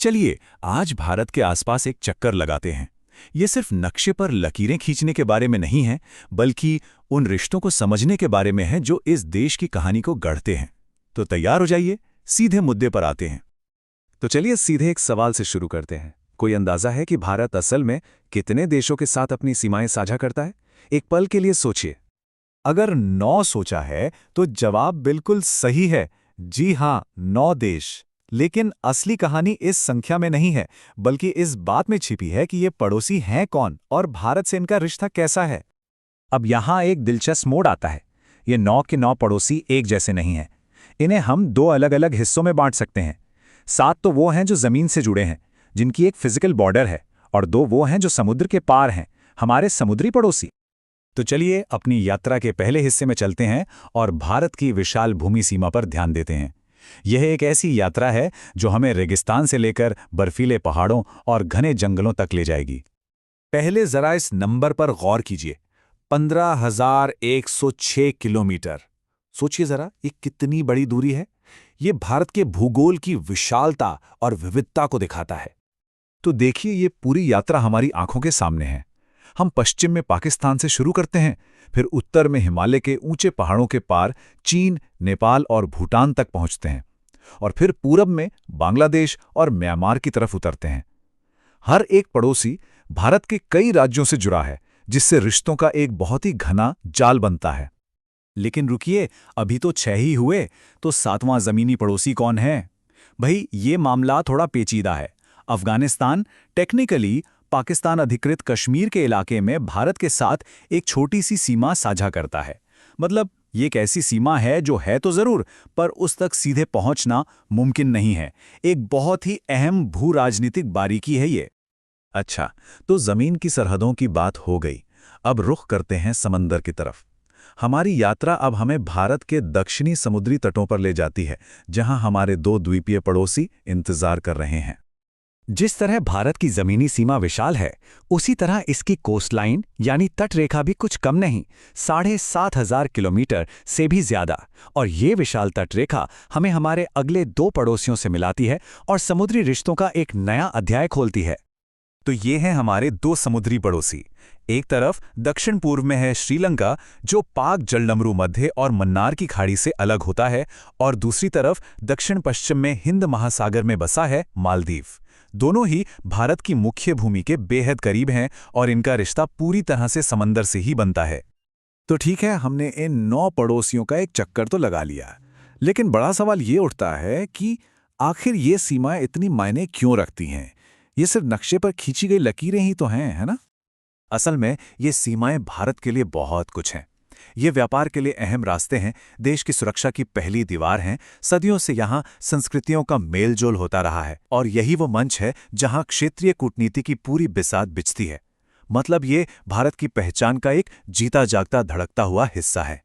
चलिए आज भारत के आसपास एक चक्कर लगाते हैं। ये सिर्फ नक्शे पर लकीरें खींचने के बारे में नहीं है, बल्कि उन रिश्तों को समझने के बारे में है जो इस देश की कहानी को गढ़ते हैं। तो तैयार हो जाइए, सीधे मुद्दे पर आते हैं। तो चलिए सीधे एक सवाल से शुरू करते हैं। कोई अंदाजा है कि भारत असल में कितने देशों के साथ अपनी सीमाएं साझा करता है? एक पल के लिए सोचिए। अगर 9 सोचा है तो जवाब बिल्कुल सही है। जी हां, 9 देश। लेकिन असली कहानी इस संख्या में नहीं है, बल्कि इस बात में छिपी है कि ये पड़ोसी हैं कौन और भारत से इनका रिश्ता कैसा है। अब यहाँ एक दिलचस्प मोड़ आता है। ये 9 के 9 पड़ोसी एक जैसे नहीं हैं। इन्हें हम 2 अलग अलग हिस्सों में बांट सकते हैं। 7 तो वो हैं जो जमीन से जुड़े हैं, जिनकी एक फिजिकल बॉर्डर है, और 2 वो हैं जो समुद्र के पार हैं, हमारे समुद्री पड़ोसी। तो चलिए अपनी यात्रा के पहले हिस्से में चलते हैं और भारत की विशाल भूमि सीमा पर ध्यान देते हैं। यह एक ऐसी यात्रा है जो हमें रेगिस्तान से लेकर बर्फीले पहाड़ों और घने जंगलों तक ले जाएगी। पहले जरा इस नंबर पर गौर कीजिए, 15,106 किलोमीटर। सोचिए जरा, ये कितनी बड़ी दूरी है। ये भारत के भूगोल की विशालता और विविधता को दिखाता है। तो देखिए, ये पूरी यात्रा हमारी आंखों के सामने है। हम पश्चिम में पाकिस्तान से शुरू करते हैं, फिर उत्तर में हिमालय के ऊंचे पहाड़ों के पार चीन, नेपाल और भूटान तक पहुंचते हैं, और फिर पूरब में बांग्लादेश और म्यांमार की तरफ उतरते हैं। हर एक पड़ोसी भारत के कई राज्यों से जुड़ा है, जिससे रिश्तों का एक बहुत ही घना जाल बनता है। लेकिन रुकिए, अभी तो 6 ही हुए, तो 7वां जमीनी पड़ोसी कौन है? भाई, ये मामला थोड़ा पेचीदा है। अफगानिस्तान टेक्निकली पाकिस्तान अधिकृत कश्मीर के इलाके में भारत के साथ एक छोटी सी सीमा साझा करता है। मतलब ये एक ऐसी सीमा है जो है तो जरूर, पर उस तक सीधे पहुंचना मुमकिन नहीं है। एक बहुत ही अहम भू राजनीतिक बारीकी है ये। अच्छा, तो जमीन की सरहदों की बात हो गई। अब रुख करते हैं समंदर की तरफ। हमारी यात्रा अब हमें भारत के दक्षिणी समुद्री तटों पर ले जाती है, जहां हमारे 2 द्वीपीय पड़ोसी इंतजार कर रहे हैं। जिस तरह भारत की जमीनी सीमा विशाल है, उसी तरह इसकी कोस्टलाइन यानी तटरेखा भी कुछ कम नहीं, 7,500 किलोमीटर से भी ज्यादा। और ये विशाल तटरेखा हमें हमारे अगले 2 पड़ोसियों से मिलाती है और समुद्री रिश्तों का एक नया अध्याय खोलती है। तो ये हैं हमारे 2 समुद्री पड़ोसी। एक तरफ दक्षिण पूर्व में है श्रीलंका, जो पाक जलडमरू मध्य और मन्नार की खाड़ी से अलग होता है, और दूसरी तरफ दक्षिण पश्चिम में हिंद महासागर में बसा है मालदीव। दोनों ही भारत की मुख्य भूमि के बेहद करीब हैं, और इनका रिश्ता पूरी तरह से समंदर से ही बनता है। तो ठीक है, हमने इन 9 पड़ोसियों का एक चक्कर तो लगा लिया, लेकिन बड़ा सवाल ये उठता है कि आखिर ये सीमाएं इतनी मायने क्यों रखती हैं? ये सिर्फ नक्शे पर खींची गई लकीरें ही तो हैं, है ना? असल में ये सीमाएं भारत के लिए बहुत कुछ हैं। ये व्यापार के लिए अहम रास्ते हैं, देश की सुरक्षा की पहली दीवार हैं। सदियों से यहाँ संस्कृतियों का मेलजोल होता रहा है, और यही वो मंच है जहाँ क्षेत्रीय कूटनीति की पूरी बिसात बिछती है। मतलब ये भारत की पहचान का एक जीता जागता धड़कता हुआ हिस्सा है।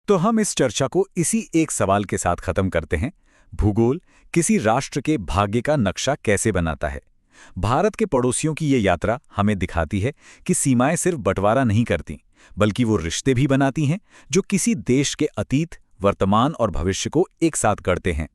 तो हम इस चर्चा को इसी एक सवाल के साथ खत्म करते हैं। भूगोल किसी राष्ट्र के भाग्य का नक्शा कैसे बनाता है? भारत के पड़ोसियों की ये यात्रा हमें दिखाती है कि सीमाएं सिर्फ बंटवारा नहीं करती, बल्कि वो रिश्ते भी बनाती हैं जो किसी देश के अतीत, वर्तमान और भविष्य को एक साथ गढ़ते हैं।